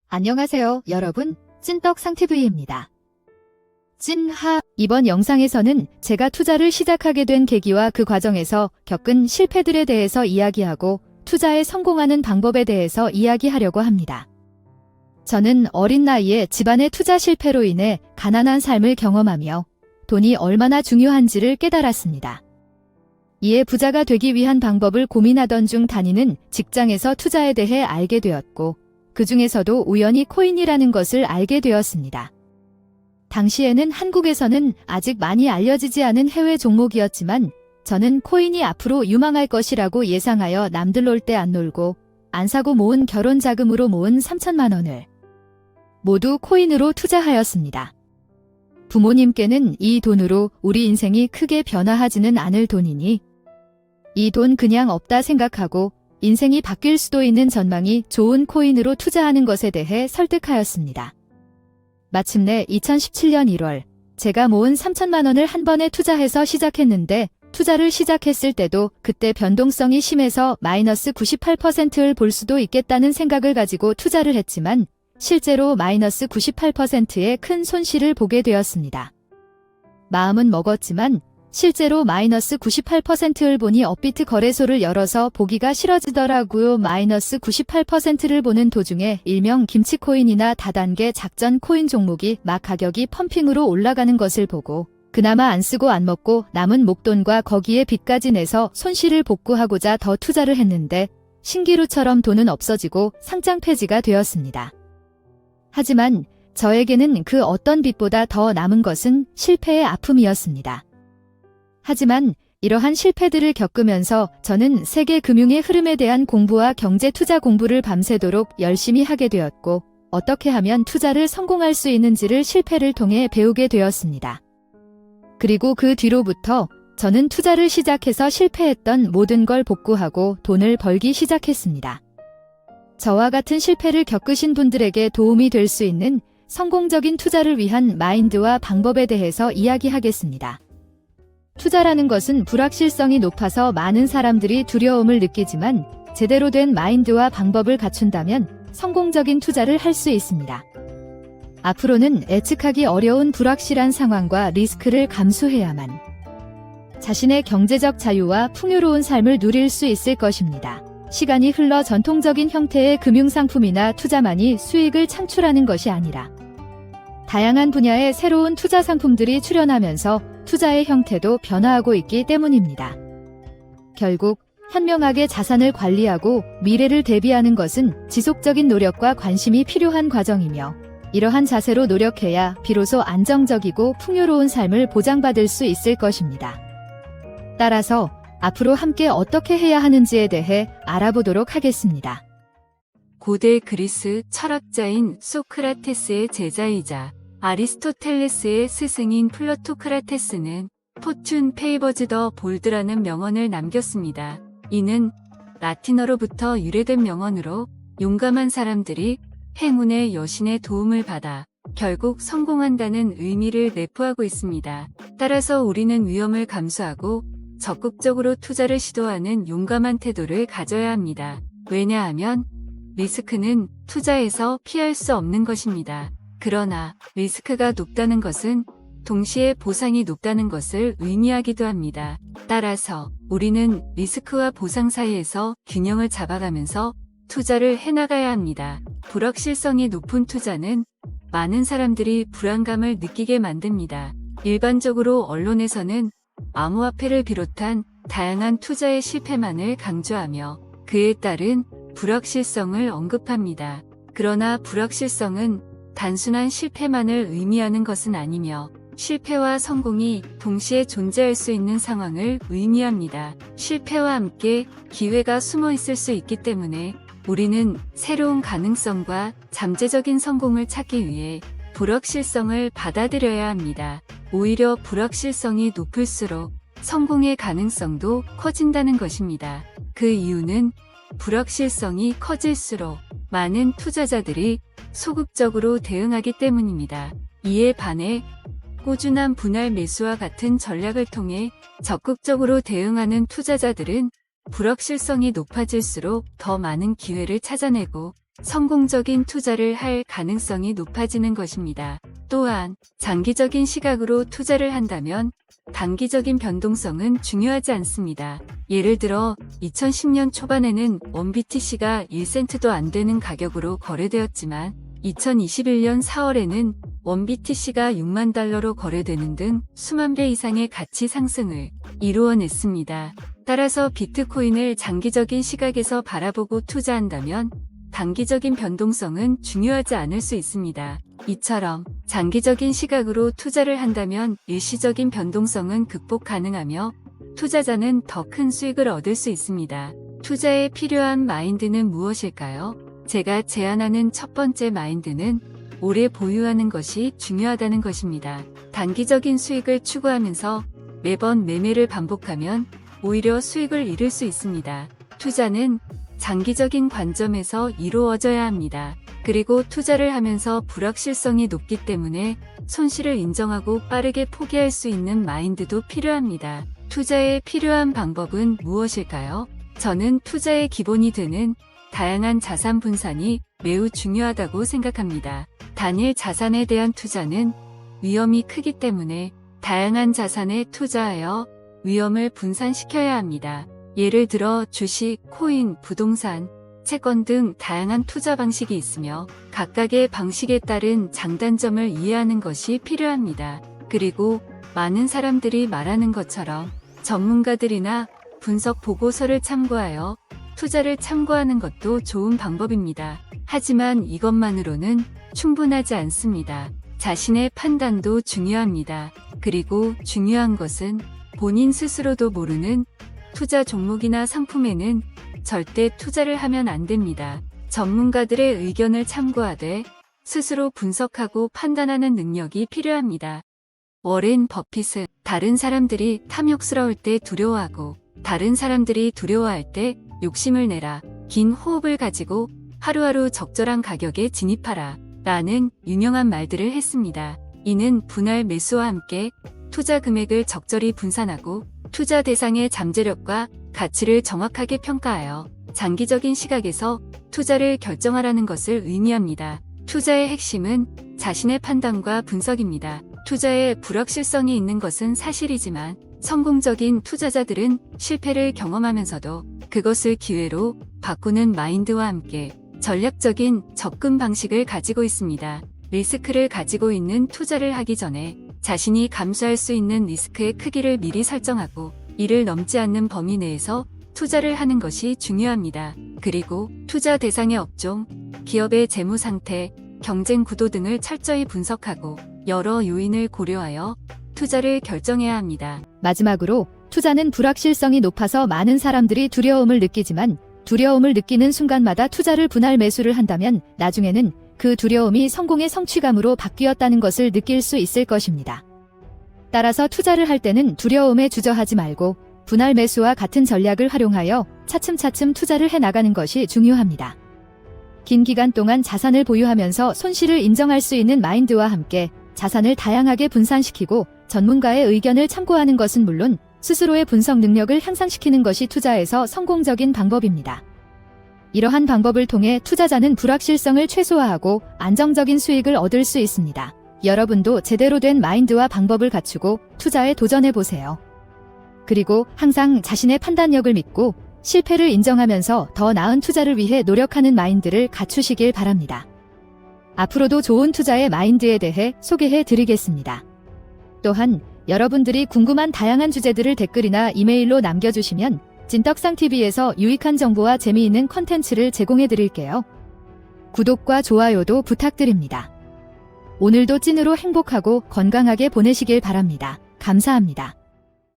안녕하세요, 여러분. 찐떡상TV입니다. 이번 영상에서는 제가 투자를 시작하게 된 계기와 그 과정에서 겪은 실패들에 대해서 이야기하고 투자에 성공하는 방법에 대해서 이야기하려고 합니다. 저는 어린 나이에 집안의 투자 실패로 인해 가난한 삶을 경험하며 돈이 얼마나 중요한지를 깨달았습니다. 이에 부자가 되기 위한 방법을 고민하던 중 다니는 직장에서 투자에 대해 알게 되었고, 그 중에서도 우연히 코인이라는 것을 알게 되었습니다. 당시에는 한국에서는 아직 많이 알려지지 않은 해외 종목이었지만 저는 코인이 앞으로 유망할 것이라고 예상하여 남들 놀 때 안 놀고 안 사고 모은 결혼 자금으로 모은 3천만 원을 모두 코인으로 투자하였습니다. 부모님께는 이 돈으로 우리 인생이 크게 변화하지는 않을 돈이니 이 돈 그냥 없다 생각하고 인생이 바뀔 수도 있는 전망이 좋은 코인으로 투자하는 것에 대해 설득하였습니다. 마침내 2017년 1월 제가 모은 3천만 원을 한 번에 투자해서 시작했는데, 투자를 시작했을 때도 그때 변동성이 심해서 마이너스 98%를 볼 수도 있겠다는 생각을 가지고 투자를 했지만 실제로 마이너스 98%의 큰 손실을 보게 되었습니다. 마음은 먹었지만 실제로 마이너스 98%를 보니 업비트 거래소를 열어서 보기가 싫어지더라고요. 마이너스 98%를 보는 도중에 일명 김치코인이나 다단계 작전 코인 종목이 막 가격이 펌핑으로 올라가는 것을 보고 그나마 안 쓰고 안 먹고 남은 목돈과 거기에 빚까지 내서 손실을 복구하고자 더 투자를 했는데 신기루처럼 돈은 없어지고 상장 폐지가 되었습니다. 하지만 저에게는 그 어떤 빚보다 더 남은 것은 실패의 아픔이었습니다. 하지만 이러한 실패들을 겪으면서 저는 세계 금융의 흐름에 대한 공부와 경제 투자 공부를 밤새도록 열심히 하게 되었고, 어떻게 하면 투자를 성공할 수 있는지를 실패를 통해 배우게 되었습니다. 그리고 그 뒤로부터 저는 투자를 시작해서 실패했던 모든 걸 복구하고 돈을 벌기 시작했습니다. 저와 같은 실패를 겪으신 분들에게 도움이 될 수 있는 성공적인 투자를 위한 마인드와 방법에 대해서 이야기하겠습니다. 투자라는 것은 불확실성이 높아서 많은 사람들이 두려움을 느끼지만 제대로 된 마인드와 방법을 갖춘다면 성공적인 투자를 할 수 있습니다. 앞으로는 예측하기 어려운 불확실한 상황과 리스크를 감수해야만 자신의 경제적 자유와 풍요로운 삶을 누릴 수 있을 것입니다. 시간이 흘러 전통적인 형태의 금융상품이나 투자만이 수익을 창출하는 것이 아니라 다양한 분야의 새로운 투자 상품들이 출현하면서 투자의 형태도 변화하고 있기 때문입니다. 결국 현명하게 자산을 관리하고 미래를 대비하는 것은 지속적인 노력과 관심이 필요한 과정이며, 이러한 자세로 노력해야 비로소 안정적이고 풍요로운 삶을 보장받을 수 있을 것입니다. 따라서 앞으로 함께 어떻게 해야 하는지에 대해 알아보도록 하겠습니다. 고대 그리스 철학자인 소크라테스의 제자이자 아리스토텔레스의 스승인 플루토크라테스는 포춘 페이버즈 더 볼드라는 명언을 남겼습니다. 이는 라틴어로부터 유래된 명언으로 용감한 사람들이 행운의 여신의 도움을 받아 결국 성공한다는 의미를 내포하고 있습니다. 따라서 우리는 위험을 감수하고 적극적으로 투자를 시도하는 용감한 태도를 가져야 합니다. 왜냐하면 리스크는 투자에서 피할 수 없는 것입니다. 그러나 리스크가 높다는 것은 동시에 보상이 높다는 것을 의미하기도 합니다. 따라서 우리는 리스크와 보상 사이에서 균형을 잡아가면서 투자를 해나가야 합니다. 불확실성이 높은 투자는 많은 사람들이 불안감을 느끼게 만듭니다. 일반적으로 언론에서는 암호화폐를 비롯한 다양한 투자의 실패만을 강조하며 그에 따른 불확실성을 언급합니다. 그러나 불확실성은 단순한 실패만을 의미하는 것은 아니며 실패와 성공이 동시에 존재할 수 있는 상황을 의미합니다. 실패와 함께 기회가 숨어 있을 수 있기 때문에 우리는 새로운 가능성과 잠재적인 성공을 찾기 위해 불확실성을 받아들여야 합니다. 오히려 불확실성이 높을수록 성공의 가능성도 커진다는 것입니다. 그 이유는 불확실성이 커질수록 많은 투자자들이 소극적으로 대응하기 때문입니다. 이에 반해 꾸준한 분할 매수와 같은 전략을 통해 적극적으로 대응하는 투자자들은 불확실성이 높아질수록 더 많은 기회를 찾아내고 성공적인 투자를 할 가능성이 높아지는 것입니다. 또한 장기적인 시각으로 투자를 한다면 단기적인 변동성은 중요하지 않습니다. 예를 들어 2010년 초반에는 원 BTC가 1센트도 안 되는 가격으로 거래되었지만 2021년 4월에는 원 BTC가 6만 달러로 거래되는 등 수만 배 이상의 가치 상승을 이루어냈습니다. 따라서 비트코인을 장기적인 시각에서 바라보고 투자한다면 단기적인 변동성은 중요하지 않을 수 있습니다. 이처럼 장기적인 시각으로 투자를 한다면 일시적인 변동성은 극복 가능하며 투자자는 더 큰 수익을 얻을 수 있습니다. 투자에 필요한 마인드는 무엇일까요? 제가 제안하는 첫 번째 마인드는 오래 보유하는 것이 중요하다는 것입니다. 단기적인 수익을 추구하면서 매번 매매를 반복하면 오히려 수익을 잃을 수 있습니다. 투자는 장기적인 관점에서 이루어져야 합니다. 그리고 투자를 하면서 불확실성이 높기 때문에 손실을 인정하고 빠르게 포기할 수 있는 마인드도 필요합니다. 투자에 필요한 방법은 무엇일까요? 저는 투자의 기본이 되는 다양한 자산 분산이 매우 중요하다고 생각합니다. 단일 자산에 대한 투자는 위험이 크기 때문에 다양한 자산에 투자하여 위험을 분산시켜야 합니다. 예를 들어 주식, 코인, 부동산, 채권 등 다양한 투자 방식이 있으며 각각의 방식에 따른 장단점을 이해하는 것이 필요합니다. 그리고 많은 사람들이 말하는 것처럼 전문가들이나 분석 보고서를 참고하여 투자를 참고하는 것도 좋은 방법입니다. 하지만 이것만으로는 충분하지 않습니다. 자신의 판단도 중요합니다. 그리고 중요한 것은 본인 스스로도 모르는 투자 종목이나 상품에는 절대 투자를 하면 안 됩니다. 전문가들의 의견을 참고하되 스스로 분석하고 판단하는 능력이 필요합니다. 워렌 버핏은 다른 사람들이 탐욕스러울 때 두려워하고 다른 사람들이 두려워할 때 욕심을 내라. 긴 호흡을 가지고 하루하루 적절한 가격에 진입하라. 라는 유명한 말들을 했습니다. 이는 분할 매수와 함께 투자 금액을 적절히 분산하고 투자 대상의 잠재력과 가치를 정확하게 평가하여 장기적인 시각에서 투자를 결정하라는 것을 의미합니다. 투자의 핵심은 자신의 판단과 분석입니다. 투자에 불확실성이 있는 것은 사실이지만 성공적인 투자자들은 실패를 경험하면서도 그것을 기회로 바꾸는 마인드와 함께 전략적인 접근 방식을 가지고 있습니다. 리스크를 가지고 있는 투자를 하기 전에 자신이 감수할 수 있는 리스크의 크기를 미리 설정하고 이를 넘지 않는 범위 내에서 투자를 하는 것이 중요합니다. 그리고 투자 대상의 업종, 기업의 재무 상태, 경쟁 구도 등을 철저히 분석하고 여러 요인을 고려하여 투자를 결정해야 합니다. 마지막으로 투자는 불확실성이 높아서 많은 사람들이 두려움을 느끼지만 두려움을 느끼는 순간마다 투자를 분할 매수를 한다면 나중에는 그 두려움이 성공의 성취감으로 바뀌었다는 것을 느낄 수 있을 것입니다. 따라서 투자를 할 때는 두려움에 주저하지 말고 분할 매수와 같은 전략을 활용하여 차츰차츰 투자를 해나가는 것이 중요합니다. 긴 기간 동안 자산을 보유하면서 손실을 인정할 수 있는 마인드와 함께 자산을 다양하게 분산시키고 전문가의 의견을 참고하는 것은 물론 스스로의 분석 능력을 향상시키는 것이 투자에서 성공적인 방법입니다. 이러한 방법을 통해 투자자는 불확실성을 최소화하고 안정적인 수익을 얻을 수 있습니다. 여러분도 제대로 된 마인드와 방법을 갖추고 투자에 도전해보세요. 그리고 항상 자신의 판단력을 믿고 실패를 인정하면서 더 나은 투자를 위해 노력하는 마인드를 갖추시길 바랍니다. 앞으로도 좋은 투자의 마인드에 대해 소개해 드리겠습니다. 또한 여러분들이 궁금한 다양한 주제들을 댓글이나 이메일로 남겨주시면 찐떡상TV에서 유익한 정보와 재미있는 컨텐츠를 제공해 드릴게요. 구독과 좋아요도 부탁드립니다. 오늘도 찐으로 행복하고 건강하게 보내시길 바랍니다. 감사합니다.